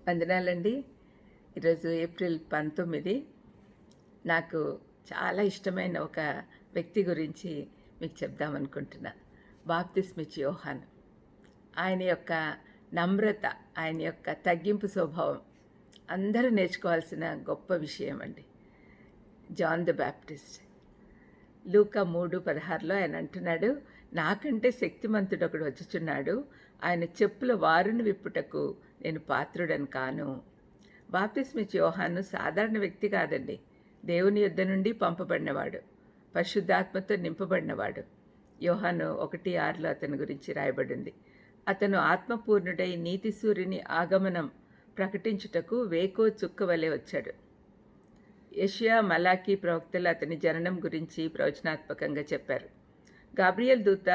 వందనాలండి. ఈరోజు ఏప్రిల్ 19. నాకు చాలా ఇష్టమైన ఒక వ్యక్తి గురించి మీకు చెప్దామనుకుంటున్నా. బాప్తిస్మిచ్చి యోహాన్. ఆయన యొక్క నమ్రత, ఆయన యొక్క తగ్గింపు స్వభావం అందరూ నేర్చుకోవాల్సిన గొప్ప విషయం అండి. John the Baptist. లూకా 3:16లో ఆయన అంటున్నాడు, నాకంటే శక్తిమంతుడొకడు వచ్చుచున్నాడు, ఆయన చెప్పుల వారును విప్పుటకు నేను పాత్రుడని కాను. బాప్తిస్మిచ్చి యోహాను సాధారణ వ్యక్తి కాదండి. దేవుని యుద్ధ నుండి పంపబడినవాడు, పరిశుద్ధాత్మతో నింపబడినవాడు. యోహాను 1:6లో అతని గురించి రాయబడింది. అతను ఆత్మపూర్ణుడై నీతి సూర్యుని ఆగమనం ప్రకటించుటకు వేకో చుక్క వలె వచ్చాడు. యెషయా, మలాకీ ప్రవక్తలు అతని జననం గురించి ప్రవచనాత్మకంగా చెప్పారు. గాబ్రియల్ దూత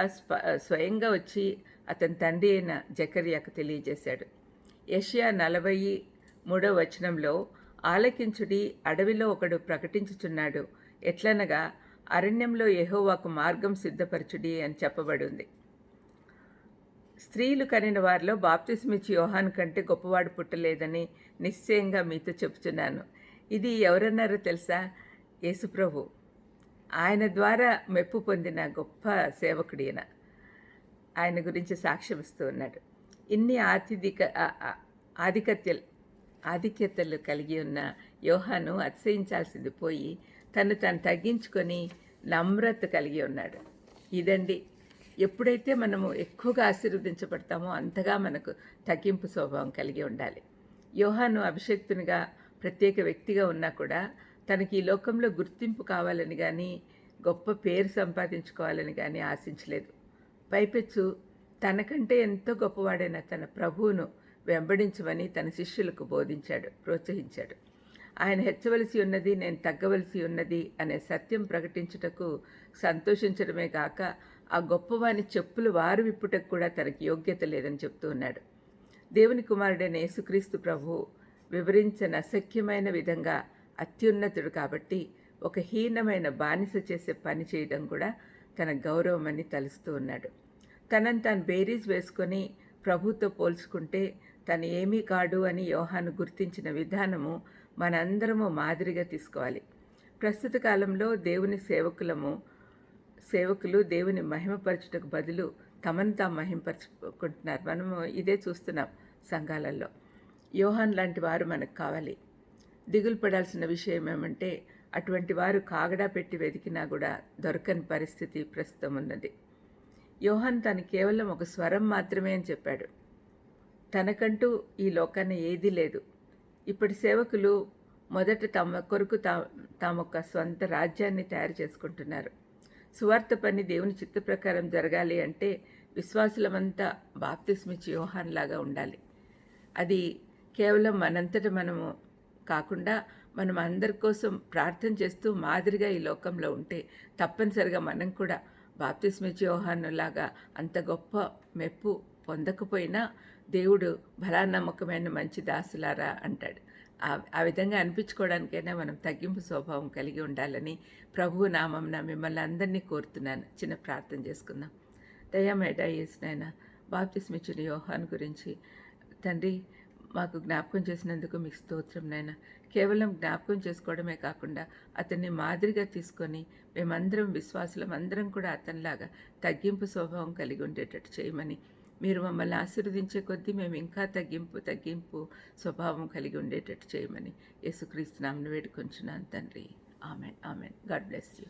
స్వయంగా వచ్చి అతని తండ్రి అయిన జకర్యాకు తెలియజేశాడు. యెషయా 43:3 ఆలకించుడి, అడవిలో ఒకడు ప్రకటించుచున్నాడు, ఎట్లనగా అరణ్యంలో యెహోవాకు మార్గం సిద్ధపరచుడి అని చెప్పబడింది. స్త్రీలు కనిన వారిలో బాప్తిస్మిచ్చి యోహాను కంటే గొప్పవాడు పుట్టలేదని నిశ్చయంగా మీతో చెబుతున్నాను. ఇది ఎవరన్నారో తెలుసా? యేసుప్రభు. ఆయన ద్వారా మెప్పు పొందిన గొప్ప సేవకుడు ఈయన. ఆయన గురించి సాక్ష్యం ఇస్తూ ఉన్నాడు. ఇన్ని ఆధిక్యతలు కలిగి ఉన్న యోహాను అతిశయించాల్సింది పోయి తను తగ్గించుకొని నమ్రత కలిగి ఉన్నాడు. ఇదండి, ఎప్పుడైతే మనము ఎక్కువగా ఆశీర్వదించబడతామో అంతగా మనకు తగ్గింపు స్వభావం కలిగి ఉండాలి. యోహాను అభిషేక్తునిగా ప్రత్యేక వ్యక్తిగా ఉన్నా కూడా తనకి ఈ లోకంలో గుర్తింపు కావాలని కానీ గొప్ప పేరు సంపాదించుకోవాలని కానీ ఆశించలేదు. పైపెచ్చు తనకంటే ఎంతో గొప్పవాడైన తన ప్రభువును వెంబడించమని తన శిష్యులకు బోధించాడు, ప్రోత్సహించాడు. ఆయన హెచ్చవలసి ఉన్నది, నేను తగ్గవలసి ఉన్నది అనే సత్యం ప్రకటించుటకు సంతోషించడమే కాక ఆ గొప్పవాని చెప్పులు వారు విప్పుటకు కూడా తనకి యోగ్యత లేదని చెప్తూ ఉన్నాడు. దేవుని కుమారుడైన యేసుక్రీస్తు ప్రభువు వివరించిన అసఖ్యమైన విధంగా అత్యున్నతుడు కాబట్టి ఒక హీనమైన బానిస చేసే పని చేయడం కూడా తన గౌరవమని తలుస్తూ ఉన్నాడు. తనను తాను బేరీజ్ వేసుకొని ప్రభుతో పోల్చుకుంటే తను ఏమీ కాడు అని యోహాను గుర్తించిన విధానము మనందరము మాదిరిగా తీసుకోవాలి. ప్రస్తుత కాలంలో దేవుని సేవకులు దేవుని మహిమపరచుటకు బదులు తమను తాము మహిమపరుచుకుంటున్నారు. మనము ఇదే చూస్తున్నాం సంఘాలలో. యోహాన్ లాంటి వారు మనకు కావాలి. దిగులు పడాల్సిన విషయం ఏమంటే అటువంటి వారు కాగడా పెట్టి వెతికినా కూడా దొరకని పరిస్థితి ప్రస్తుతం ఉన్నది. యోహాన్ తను కేవలం ఒక స్వరం మాత్రమే అని చెప్పాడు. తనకంటూ ఈ లోకాన్ని ఏదీ లేదు. ఇప్పటి సేవకులు మొదట తమ కొరకు తామొక స్వంత రాజ్యాన్ని తయారు చేసుకుంటున్నారు. సువార్త పని దేవుని చిత్త ప్రకారం జరగాలి అంటే విశ్వాసులమంతా బాప్తిస్మిచ్చి యోహాన్ లాగా ఉండాలి. అది కేవలం మనంతట మనము కాకుండా మనం అందరి కోసం ప్రార్థన చేస్తూ మాదిరిగా ఈ లోకంలో ఉంటే తప్పనిసరిగా మనం కూడా బాప్తిస్మిచ్చి యోహాను లాగా అంత గొప్ప మెప్పు పొందకపోయినా దేవుడు భలా నమ్మకమైన మంచి దాసులారా అంటాడు. ఆ విధంగా అనిపించుకోవడానికైనా మనం తగ్గింపు స్వభావం కలిగి ఉండాలని ప్రభువు నామంన మిమ్మల్ని అందరినీ కోరుతున్నాను. చిన్న ప్రార్థన చేసుకుందాం. దయామేడ యేసునైనా బాప్తిస్మిచ్చిన యోహాను గురించి తండ్రి మాకు జ్ఞాపకం చేసినందుకు మీకు స్తోత్రం నాయన. కేవలం జ్ఞాపకం చేసుకోవడమే కాకుండా అతన్ని మాదిరిగా తీసుకొని మేమందరం విశ్వాసులం అందరం కూడా అతనిలాగా తగ్గింపు స్వభావం కలిగి ఉండేటట్టు చేయమని, మీరు మమ్మల్ని ఆశీర్వదించే కొద్దీ మేము ఇంకా తగ్గింపు స్వభావం కలిగి ఉండేటట్టు చేయమని యేసుక్రీస్తు నామమున వేడుకొంచున్నాను తండ్రి. Amen. Amen. God bless you.